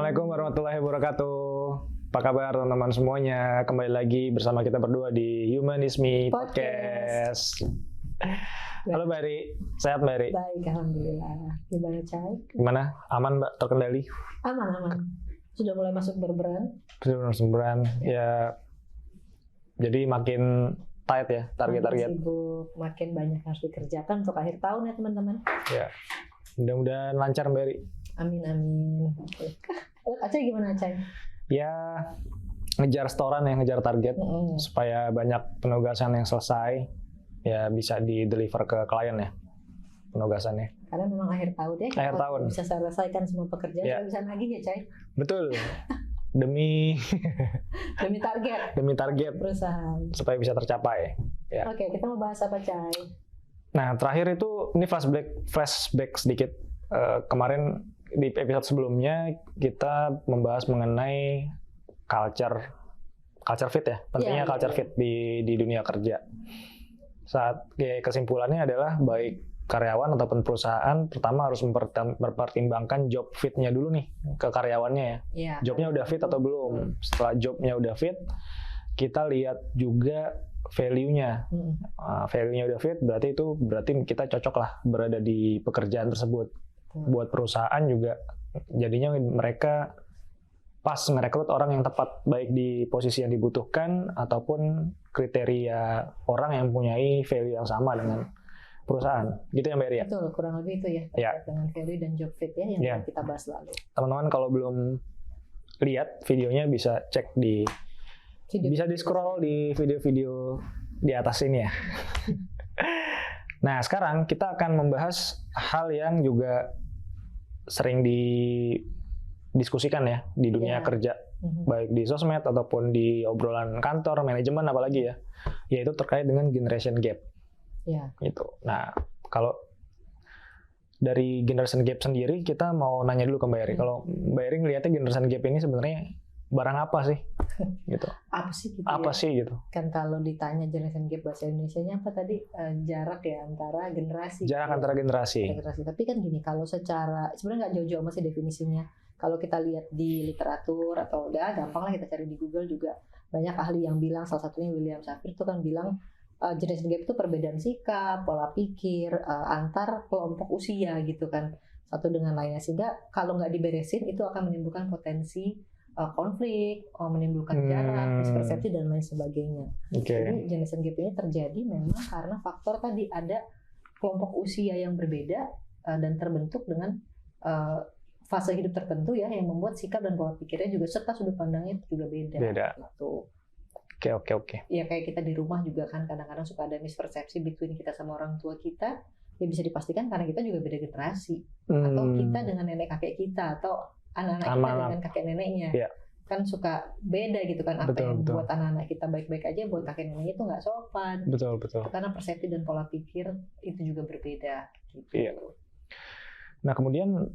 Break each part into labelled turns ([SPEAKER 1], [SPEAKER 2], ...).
[SPEAKER 1] Assalamualaikum warahmatullahi wabarakatuh. Apa kabar teman-teman semuanya? Kembali lagi bersama kita berdua di Humanisme Podcast. Halo Mbak Eri, sehat Mbak Eri?
[SPEAKER 2] Baik, alhamdulillah. Gimana Cai?
[SPEAKER 1] Gimana? Aman Mbak? Terkendali?
[SPEAKER 2] Aman. Sudah mulai masuk berberan?
[SPEAKER 1] Sudah masuk berberan. Ya, jadi makin tight ya target-target.
[SPEAKER 2] Makin sibuk, makin banyak harus dikerjakan untuk akhir tahun ya teman-teman.
[SPEAKER 1] Ya, mudah-mudahan lancar Mbak Eri.
[SPEAKER 2] Amin. Acai gimana Acai?
[SPEAKER 1] Ya, ngejar setoran ya, ngejar target supaya banyak penugasan yang selesai. Ya bisa di-deliver ke klien ya penugasannya.
[SPEAKER 2] Karena memang akhir tahun ya,
[SPEAKER 1] akhir tahun
[SPEAKER 2] bisa selesaikan semua pekerjaan,
[SPEAKER 1] ya.
[SPEAKER 2] Bisa nagih ya Cai?
[SPEAKER 1] Betul. Demi target
[SPEAKER 2] perusahaan
[SPEAKER 1] supaya bisa tercapai ya.
[SPEAKER 2] Oke, kita mau bahas apa Cai?
[SPEAKER 1] Nah, terakhir itu ini flashback sedikit. Kemarin di episode sebelumnya kita membahas mengenai culture fit ya, pentingnya culture fit di dunia kerja. Saat kesimpulannya adalah baik karyawan ataupun perusahaan pertama harus mempertimbangkan job fit-nya dulu nih ke karyawannya ya. Jobnya udah fit atau belum. Setelah jobnya udah fit, kita lihat juga value-nya. Value-nya udah fit, berarti kita cocok lah berada di pekerjaan tersebut. Buat perusahaan juga jadinya mereka pas merekrut orang yang tepat, baik di posisi yang dibutuhkan ataupun kriteria orang yang mempunyai value yang sama dengan perusahaan. Gitu ya Mbak Eri ya?
[SPEAKER 2] Betul, kurang lebih itu ya. Dengan value dan job fit ya yang kita bahas lalu.
[SPEAKER 1] Teman-teman kalau belum lihat videonya bisa cek bisa di-scroll di video-video di atas ini ya. Nah, sekarang kita akan membahas hal yang juga sering didiskusikan ya di dunia kerja, baik di sosmed ataupun di obrolan kantor, manajemen apalagi ya, yaitu terkait dengan generation gap. Gitu. Nah, kalau dari generation gap sendiri kita mau nanya dulu ke Mbak Eri. Kalau Mbak Eri ngelihatnya generation gap ini sebenarnya barang apa sih? Gitu.
[SPEAKER 2] Apa sih gitu? Kan kalau ditanya generation gap bahasa Indonesianya apa tadi? Jarak ya antara generasi.
[SPEAKER 1] Antara generasi.
[SPEAKER 2] Tapi kan gini, kalau secara sebenarnya nggak jauh-jauh masih definisinya. Kalau kita lihat di literatur atau udah gampang lah kita cari di Google juga banyak ahli yang bilang, salah satunya William Shafir itu kan bilang generation gap itu perbedaan sikap, pola pikir antar kelompok usia gitu kan, satu dengan lainnya, sehingga kalau nggak diberesin itu akan menimbulkan potensi konflik, menimbulkan jarak, mispersepsi dan lain sebagainya. Jadi generation gap ini terjadi memang karena faktor tadi ada kelompok usia yang berbeda dan terbentuk dengan fase hidup tertentu ya yang membuat sikap dan pola pikirnya juga serta sudut pandangnya juga beda. Gitu.
[SPEAKER 1] Oke.
[SPEAKER 2] Ya kayak kita di rumah juga kan kadang-kadang suka ada mispersepsi between kita sama orang tua kita. Ya bisa dipastikan karena kita juga beda generasi. Atau kita dengan nenek kakek kita atau anak-anak kita dengan kakek neneknya. Kan suka beda gitu kan. Apa yang buat anak-anak kita baik-baik aja, buat kakek neneknya itu nggak sopan.
[SPEAKER 1] Betul.
[SPEAKER 2] Karena persepsi dan pola pikir itu juga berbeda. Gitu.
[SPEAKER 1] Iya. Nah kemudian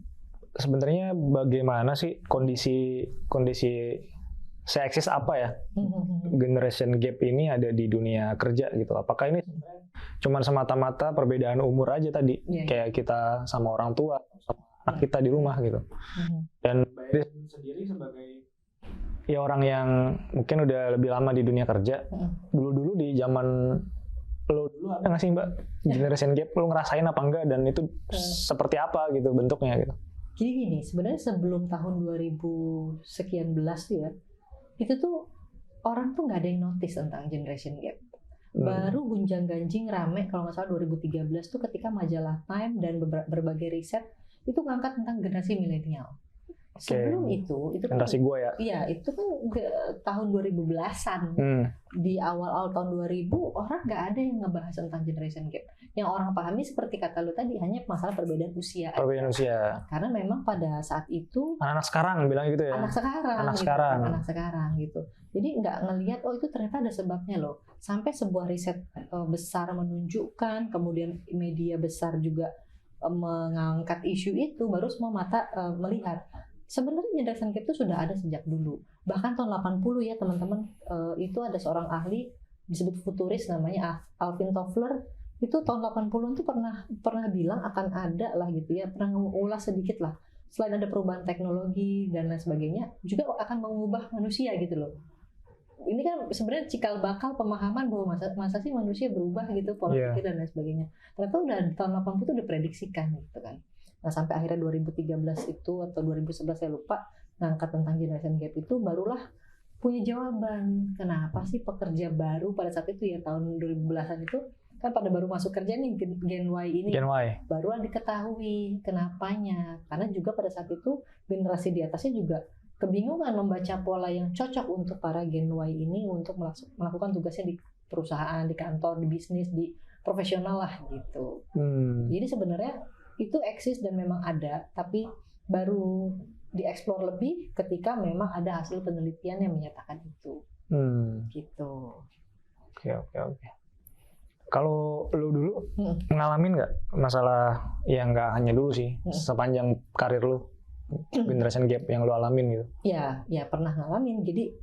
[SPEAKER 1] sebenarnya bagaimana sih kondisi seeksis apa ya generation gap ini ada di dunia kerja gitu? Apakah ini cuma semata-mata perbedaan umur aja tadi, kayak kita sama orang tua, sama anak kita di rumah gitu? Dan Mbak Eri sendiri sebagai ya orang yang mungkin udah lebih lama di dunia kerja, dulu di zaman lo dulu ada nggak sih Mbak generation gap? Lo ngerasain apa enggak dan itu seperti apa gitu bentuknya gitu?
[SPEAKER 2] Gini, sebenarnya sebelum tahun 2000 sekian belas tuh ya, itu tuh orang tuh nggak ada yang notice tentang generation gap. Baru gunjang-ganjing rame kalau nggak salah 2013 tuh ketika majalah Time dan berbagai riset itu ngangkat tentang generasi milenial. Sebelum itu
[SPEAKER 1] generasi gue ya.
[SPEAKER 2] Iya, itu kan tahun 2010-an. Di awal-awal tahun 2000 orang nggak ada yang ngebahas tentang generation gap. Yang orang pahami seperti kata lu tadi hanya masalah perbedaan usia.
[SPEAKER 1] Usia.
[SPEAKER 2] Karena memang pada saat itu
[SPEAKER 1] anak sekarang bilang gitu ya.
[SPEAKER 2] Anak sekarang gitu. Jadi nggak ngelihat itu ternyata ada sebabnya loh. Sampai sebuah riset besar menunjukkan, kemudian media besar juga mengangkat isu itu, baru semua mata melihat. Sebenarnya generation gap itu sudah ada sejak dulu. Bahkan tahun 80 ya teman-teman, itu ada seorang ahli disebut futuris namanya Alvin Toffler. Itu tahun 80-an tuh pernah bilang akan ada lah gitu ya, pernah mengulas sedikit lah selain ada perubahan teknologi dan lain sebagainya, juga akan mengubah manusia gitu loh. Ini kan sebenarnya cikal bakal pemahaman bahwa masa sih manusia berubah gitu, pola pikir dan lain sebagainya. Ternyata udah tahun 80 itu udah prediksikan gitu kan. Nah sampai akhirnya 2013 itu atau 2011 saya lupa, ngangkat tentang generation gap itu, barulah punya jawaban kenapa sih pekerja baru pada saat itu ya tahun 2010-an itu kan pada baru masuk kerja nih Gen Y ini.
[SPEAKER 1] Gen Y.
[SPEAKER 2] Barulah diketahui kenapanya, karena juga pada saat itu generasi di atasnya juga kebingungan membaca pola yang cocok untuk para Gen Y ini untuk melakukan tugasnya di perusahaan, di kantor, di bisnis, di profesional lah gitu. Jadi sebenarnya itu eksis dan memang ada, tapi baru dieksplor lebih ketika memang ada hasil penelitian yang menyatakan itu. Gitu.
[SPEAKER 1] Oke. Kalau lu dulu ngalamin nggak masalah yang nggak hanya dulu sih, sepanjang karir lu? Generation gap yang lo alamin gitu?
[SPEAKER 2] Ya pernah ngalamin. Jadi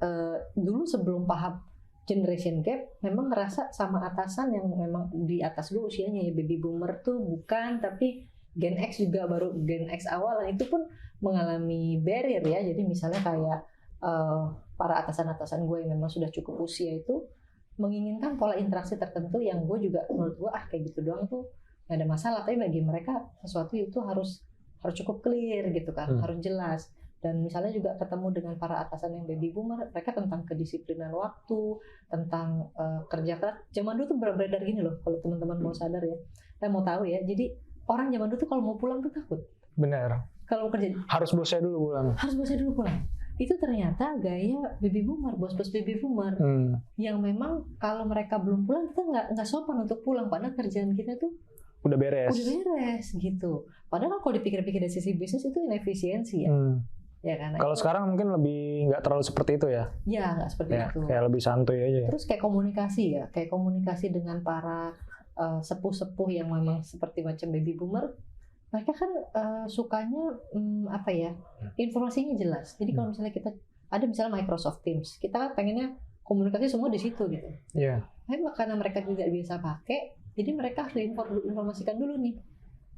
[SPEAKER 2] dulu sebelum paham generation gap, memang ngerasa sama atasan yang memang di atas gue usianya ya, baby boomer tuh bukan, tapi Gen X juga baru Gen X awal, itu pun mengalami barrier ya. Jadi misalnya kayak para atasan-atasan gue yang memang sudah cukup usia itu menginginkan pola interaksi tertentu yang gue juga menurut gue kayak gitu doang tuh nggak ada masalah, tapi bagi mereka sesuatu itu harus cukup clear gitu kan, harus jelas. Dan misalnya juga ketemu dengan para atasan yang baby boomer, mereka tentang kedisiplinan waktu, tentang kerja keras. Zaman dulu tuh beredar gini loh, kalau teman-teman mau sadar ya, mau tahu ya. Jadi orang zaman dulu tuh kalau mau pulang tuh takut.
[SPEAKER 1] Benar.
[SPEAKER 2] Kalau kerja
[SPEAKER 1] harus bosnya dulu pulang.
[SPEAKER 2] Itu ternyata gaya baby boomer, bos-bos baby boomer, yang memang kalau mereka belum pulang kita nggak sopan untuk pulang, padahal kerjaan kita tuh
[SPEAKER 1] udah beres
[SPEAKER 2] gitu. Padahal kalau dipikir-pikir dari sisi bisnis itu inefisiensi ya. Ya kan.
[SPEAKER 1] Kalau sekarang mungkin lebih nggak terlalu seperti itu ya.
[SPEAKER 2] Ya nggak seperti itu.
[SPEAKER 1] Kayak lebih santuy aja.
[SPEAKER 2] Terus kayak komunikasi dengan para sepuh-sepuh yang memang seperti macam baby boomer. Mereka kan sukanya informasinya jelas. Jadi kalau misalnya kita ada misalnya Microsoft Teams, kita kan pengennya komunikasi semua di situ gitu.
[SPEAKER 1] Iya.
[SPEAKER 2] Tapi karena mereka tidak biasa pakai, jadi mereka harus diinformasikan dulu nih.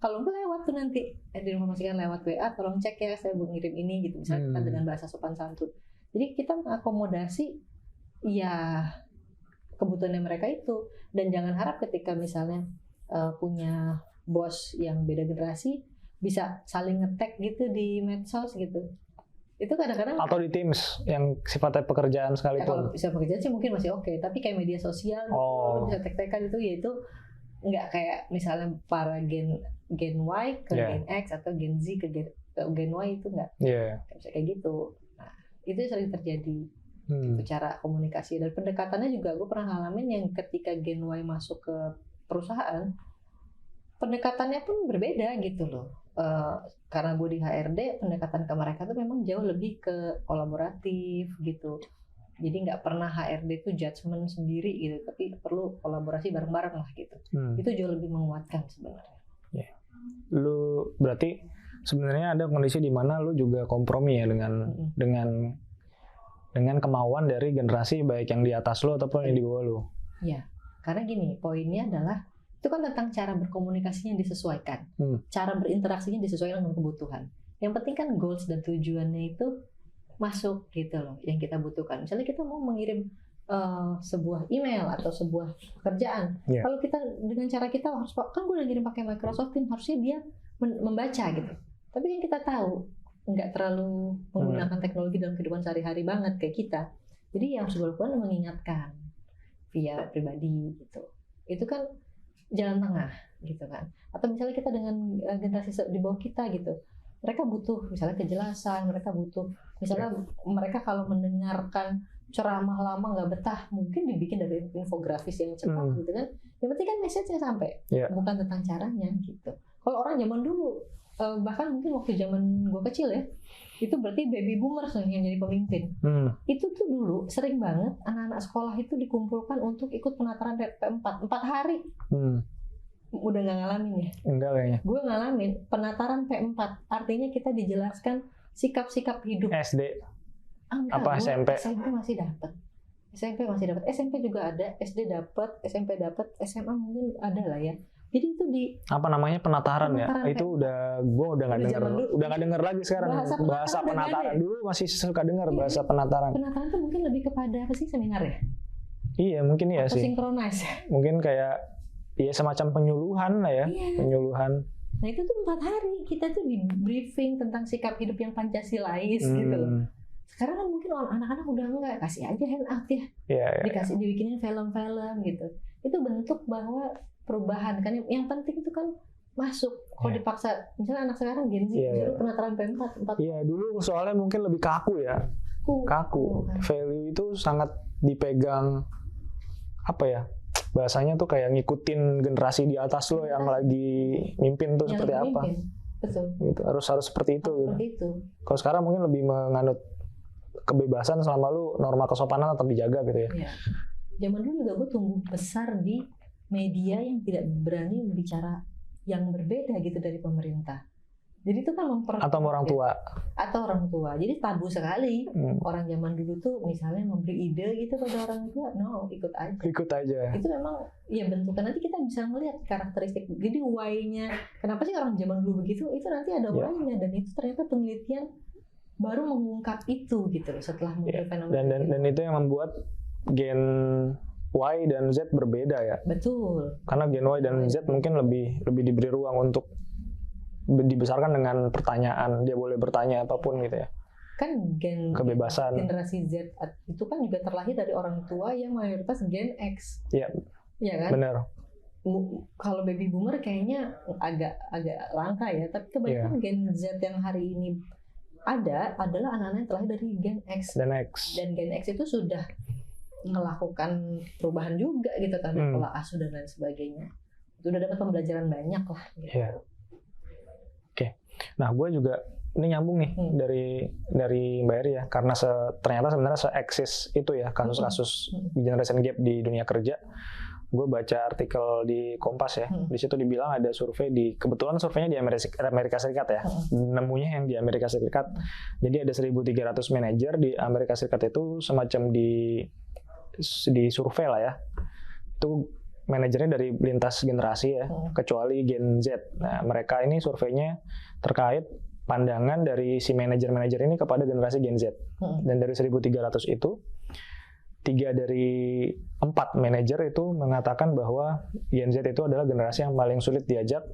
[SPEAKER 2] Kalau nggak lewat tuh nanti diinformasikan lewat WA, tolong cek ya saya mau ngirim ini gitu, misalnya dengan bahasa sopan santun. Jadi kita mengakomodasi ya kebutuhannya mereka itu, dan jangan harap ketika misalnya punya bos yang beda generasi bisa saling nge-tag gitu di medsos gitu. Itu kadang-kadang
[SPEAKER 1] atau di Teams yang sifatnya pekerjaan sekalipun.
[SPEAKER 2] Kalau bisa pekerjaan sih mungkin masih oke, tapi kayak media sosial bisa tag-tagan itu, yaitu nggak kayak misalnya para Gen Y ke Gen X atau Gen Z ke Gen Y itu nggak bisa kayak gitu. Nah, itu sering terjadi cara komunikasi dan pendekatannya juga gue pernah ngalamin yang ketika Gen Y masuk ke perusahaan, pendekatannya pun berbeda gitu loh. Karena gue di HRD, pendekatan ke mereka tuh memang jauh lebih ke kolaboratif gitu. Jadi nggak pernah HRD itu judgement sendiri gitu, tapi perlu kolaborasi bareng-bareng lah gitu. Itu jauh lebih menguatkan sebenarnya.
[SPEAKER 1] Lu berarti sebenarnya ada kondisi di mana lu juga kompromi ya dengan kemauan dari generasi baik yang di atas lu ataupun yang di bawah lu.
[SPEAKER 2] Iya, karena gini, poinnya adalah itu kan tentang cara berkomunikasinya disesuaikan, cara berinteraksinya disesuaikan dengan kebutuhan. Yang penting kan goals dan tujuannya itu masuk gitu loh, yang kita butuhkan. Misalnya kita mau mengirim sebuah email atau sebuah pekerjaan, kalau kita dengan cara kita harus, kan gue udah ngirim pakai Microsoft Teams, harusnya dia membaca gitu. Tapi yang kita tahu nggak terlalu menggunakan teknologi dalam kehidupan sehari-hari banget kayak kita. Jadi yang harus gue lakukan mengingatkan via pribadi gitu. Itu kan jalan tengah gitu kan. Atau misalnya kita dengan generasi di bawah kita gitu, mereka butuh misalnya kejelasan, mereka butuh misalnya mereka kalau mendengarkan ceramah lama nggak betah, mungkin dibikin dari infografis yang cepat gitu kan. Yang penting kan message-nya sampai, bukan tentang caranya gitu. Kalau orang zaman dulu, bahkan mungkin waktu zaman gue kecil ya, itu berarti baby boomers yang jadi pemimpin. Itu tuh dulu sering banget anak-anak sekolah itu dikumpulkan untuk ikut penataran P4 4 hari. Udah nggak ngalamin ya?
[SPEAKER 1] Enggak kayaknya.
[SPEAKER 2] Gue ngalamin penataran P4, artinya kita dijelaskan sikap-sikap hidup.
[SPEAKER 1] SD?
[SPEAKER 2] Apa SMP? SMP masih dapat. SMP juga ada, SD dapat, SMP dapat, SMA mungkin ada lah ya. Jadi itu di
[SPEAKER 1] apa namanya penataran ya,
[SPEAKER 2] Penataran
[SPEAKER 1] itu gue udah nggak
[SPEAKER 2] Udah
[SPEAKER 1] dengar,
[SPEAKER 2] zaman dulu.
[SPEAKER 1] udah nggak dengar lagi sekarang
[SPEAKER 2] Bahasa
[SPEAKER 1] bahasa
[SPEAKER 2] penataran udah nggak
[SPEAKER 1] penataran.
[SPEAKER 2] ada ya?
[SPEAKER 1] Dulu masih suka dengar
[SPEAKER 2] Iya.
[SPEAKER 1] bahasa penataran.
[SPEAKER 2] penataran tuh mungkin lebih kepada apa sih, seminar ya?
[SPEAKER 1] Iya mungkin ya
[SPEAKER 2] Atau
[SPEAKER 1] sih,
[SPEAKER 2] synchronize.
[SPEAKER 1] mungkin kayak ya semacam penyuluhan lah ya,
[SPEAKER 2] Iya.
[SPEAKER 1] penyuluhan.
[SPEAKER 2] Nah itu tuh 4 hari kita tuh di briefing tentang sikap hidup yang Pancasilais gitu loh. Sekarang kan mungkin anak-anak udah enggak, kasih aja handout ya,
[SPEAKER 1] Iya, iya.
[SPEAKER 2] dikasih dibikinin film-film gitu. Itu bentuk bahwa perubahan kan. Yang penting itu kan masuk. Kalau
[SPEAKER 1] Iya.
[SPEAKER 2] dipaksa, misalnya anak sekarang Gen Z
[SPEAKER 1] Iya,
[SPEAKER 2] disuruh
[SPEAKER 1] iya.
[SPEAKER 2] penataran P4
[SPEAKER 1] Iya dulu soalnya mungkin lebih kaku ya, kaku.
[SPEAKER 2] kan.
[SPEAKER 1] Value itu sangat dipegang, apa ya, bahasanya tuh kayak ngikutin generasi di atas lo yang lagi mimpin tuh
[SPEAKER 2] Yang
[SPEAKER 1] seperti
[SPEAKER 2] lagi
[SPEAKER 1] apa.
[SPEAKER 2] mimpin. Betul.
[SPEAKER 1] Gitu. Harus seperti itu. Gitu.
[SPEAKER 2] Seperti itu.
[SPEAKER 1] Kalau sekarang mungkin lebih menganut kebebasan selama lu norma kesopanan tetap dijaga gitu ya.
[SPEAKER 2] Iya. Zaman dulu juga gue tumbuh besar di media yang tidak berani bicara yang berbeda gitu dari pemerintah. Jadi itu kan
[SPEAKER 1] Atau orang tua.
[SPEAKER 2] Atau orang tua. Jadi tabu sekali.
[SPEAKER 1] Hmm.
[SPEAKER 2] Orang zaman dulu tuh misalnya memberi ide gitu pada orang tua, no, ikut aja.
[SPEAKER 1] Ikut aja.
[SPEAKER 2] Itu memang ya bentuknya, nanti kita bisa melihat karakteristik. Jadi why-nya, kenapa sih orang zaman dulu begitu? Itu nanti ada
[SPEAKER 1] Ya.
[SPEAKER 2] why-nya, dan itu ternyata penelitian baru mengungkap itu gitu loh setelah muncul
[SPEAKER 1] Ya.
[SPEAKER 2] fenomena.
[SPEAKER 1] Dan itu yang membuat gen Y dan Z berbeda ya.
[SPEAKER 2] Betul.
[SPEAKER 1] Karena gen Y dan Z mungkin lebih diberi ruang untuk dibesarkan dengan pertanyaan. Dia boleh bertanya apapun gitu ya.
[SPEAKER 2] Kan
[SPEAKER 1] Kebebasan.
[SPEAKER 2] generasi Z itu kan juga terlahir dari orang tua yang mayoritas Gen X.
[SPEAKER 1] Iya.
[SPEAKER 2] Iya kan?
[SPEAKER 1] Benar.
[SPEAKER 2] Kalau baby boomer kayaknya agak langka ya, tapi kebanyakan Gen Z yang hari ini ada adalah anak-anak yang terlahir dari Gen X.
[SPEAKER 1] Dan X.
[SPEAKER 2] Dan Gen X itu sudah melakukan perubahan juga gitu kan, pola asuh dan lain sebagainya. Sudah dapat pembelajaran banyak lah gitu.
[SPEAKER 1] Iya. Oke. Nah, gue juga ini nyambung nih dari Mbak Eri ya, karena ternyata sebenarnya se-eksis itu ya kasus-kasus generation gap di dunia kerja. Gue baca artikel di Kompas ya, di situ dibilang ada survei kebetulan surveinya di Amerika Serikat ya, nemunya yang di Amerika Serikat. Jadi ada 1.300 manajer di Amerika Serikat itu semacam di survei lah ya. Itu manajernya dari lintas generasi ya, kecuali Gen Z. Nah, mereka ini surveinya terkait pandangan dari si manajer-manajer ini kepada generasi Gen Z. Dan dari 1.300 itu, 3 dari 4 manajer itu mengatakan bahwa Gen Z itu adalah generasi yang paling sulit diajak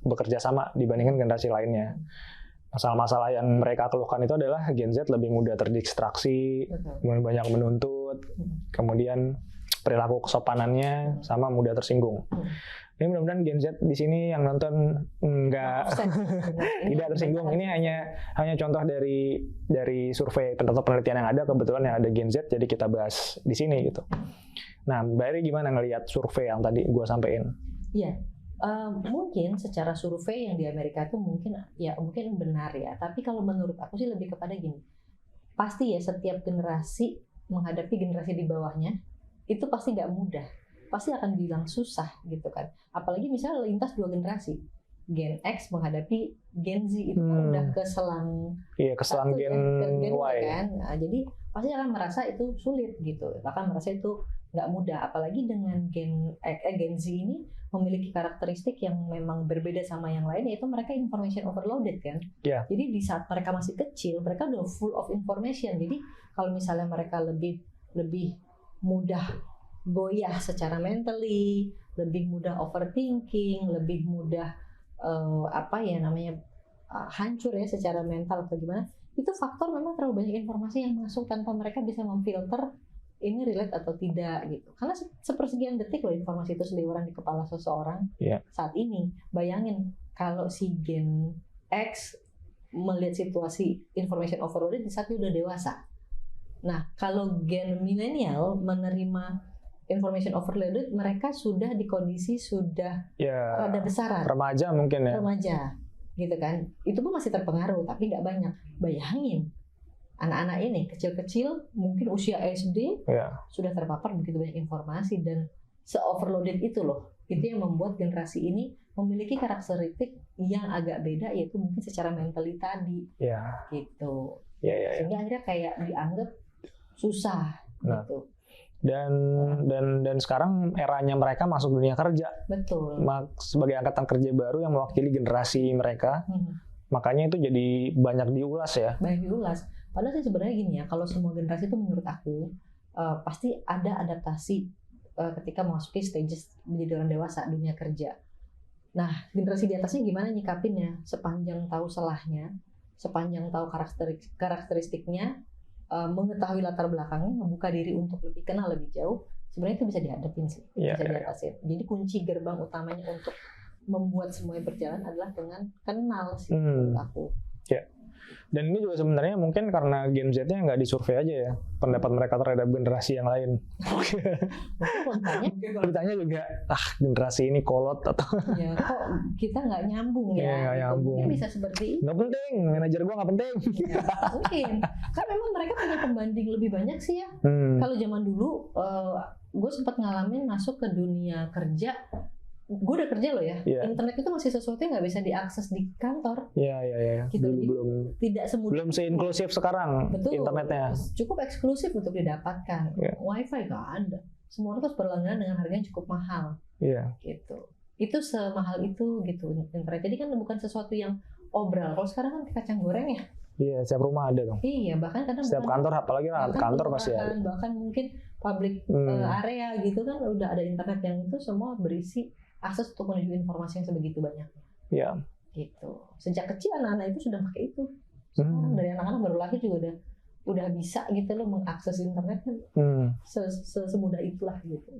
[SPEAKER 1] bekerja sama dibandingkan generasi lainnya. Masalah-masalah yang mereka keluhkan itu adalah Gen Z lebih mudah terdistraksi, banyak menuntut, kemudian perilaku kesopanannya sama mudah tersinggung. Ini mudah-mudahan Gen Z di sini yang nonton tidak tersinggung. Ini hanya contoh dari survei atau penelitian yang ada, kebetulan yang ada Gen Z, jadi kita bahas di sini gitu. Nah, Mbak Eri gimana ngelihat survei yang tadi gue sampein?
[SPEAKER 2] Iya, mungkin secara survei yang di Amerika itu mungkin benar ya. Tapi kalau menurut aku sih lebih kepada gini, pasti ya setiap generasi menghadapi generasi di bawahnya itu pasti nggak mudah. Pasti akan bilang susah gitu kan. Apalagi misalnya lintas 2 generasi. Gen X menghadapi Gen Z itu kan udah keselang
[SPEAKER 1] Gen Y
[SPEAKER 2] kan. Nah, jadi pasti akan merasa itu sulit gitu. Akan merasa itu nggak mudah. Apalagi dengan Gen Z ini memiliki karakteristik yang memang berbeda sama yang lain, yaitu mereka information overloaded kan.
[SPEAKER 1] Yeah.
[SPEAKER 2] Jadi di saat mereka masih kecil, mereka udah full of information. Jadi kalau misalnya mereka lebih mudah goyah secara mentally, lebih mudah overthinking, lebih mudah hancur ya secara mental atau gimana, itu faktor memang terlalu banyak informasi yang masuk tanpa mereka bisa memfilter ini relate atau tidak gitu. Karena sepersekian detik loh informasi itu seliweran di kepala seseorang saat ini. Bayangin kalau si Gen X melihat situasi information overloaded di saat dia udah dewasa. Nah, kalau Gen milenial menerima information overloaded, mereka sudah di kondisi sudah rada besaran.
[SPEAKER 1] Remaja mungkin ya.
[SPEAKER 2] Remaja, gitu kan. Itu pun masih terpengaruh, tapi nggak banyak. Bayangin, anak-anak ini kecil-kecil, mungkin usia SD, sudah terpapar begitu banyak informasi dan se-overloaded itu loh. Itu yang membuat generasi ini memiliki karakteristik yang agak beda, yaitu mungkin secara mentally tadi. Gitu. Sehingga akhirnya kayak dianggap susah gitu.
[SPEAKER 1] dan sekarang eranya mereka masuk dunia kerja.
[SPEAKER 2] Betul.
[SPEAKER 1] Sebagai angkatan kerja baru yang mewakili generasi mereka. Makanya itu jadi banyak diulas ya.
[SPEAKER 2] Banyak diulas. Padahal sih sebenarnya gini ya, kalau semua generasi itu menurut aku pasti ada adaptasi ketika memasuki stages menjadi orang dewasa dunia kerja. Nah, generasi di atasnya gimana nyikapinnya? Sepanjang tahu celahnya, sepanjang tahu karakteristiknya, mengetahui latar belakangnya, membuka diri untuk lebih kenal lebih jauh, sebenarnya itu bisa dihadapin sih, bisa diatasin. Jadi kunci gerbang utamanya untuk membuat semuanya berjalan adalah dengan kenal sih menurut aku.
[SPEAKER 1] Ya. Dan ini juga sebenarnya mungkin karena Gen Z-nya nggak disurvei aja ya pendapat mereka terhadap generasi yang lain. Mungkin kalau ditanya juga, generasi ini kolot atau
[SPEAKER 2] ya kok kita nggak nyambung ya.
[SPEAKER 1] Nggak nyambung.
[SPEAKER 2] Mungkin bisa seperti itu.
[SPEAKER 1] Nggak penting, manajer gua nggak penting.
[SPEAKER 2] Ya, mungkin. Kan memang mereka punya pembanding lebih banyak sih ya. Kalau zaman dulu, gue sempat ngalamin masuk ke dunia kerja. Gue udah kerja loh ya. Internet itu masih sesuatu yang nggak bisa diakses di kantor.
[SPEAKER 1] Iya.
[SPEAKER 2] Gitu.
[SPEAKER 1] Belum
[SPEAKER 2] tidak semudah.
[SPEAKER 1] Belum seinklusif sekarang. Betul. Internetnya.
[SPEAKER 2] Cukup eksklusif untuk didapatkan. Wifi nggak ada. Semua itu harus berlangganan dengan harga yang cukup mahal.
[SPEAKER 1] Iya.
[SPEAKER 2] Gitu. Itu semahal itu gitu internet. Jadi kan bukan sesuatu yang obral. Kalau sekarang kan kacang goreng ya.
[SPEAKER 1] Iya, setiap rumah ada dong.
[SPEAKER 2] Iya, bahkan kadang
[SPEAKER 1] setiap kantor, apalagi kantor pasti ada.
[SPEAKER 2] Bahkan mungkin public area gitu kan udah ada internet yang itu semua berisi akses untuk menuju informasi yang sebegitu banyaknya.
[SPEAKER 1] Iya.
[SPEAKER 2] Gitu. Sejak kecil anak-anak itu sudah pakai itu. Sekarang dari anak-anak baru lahir juga udah bisa gitu loh mengakses internet kan. Semudah itulah gitu.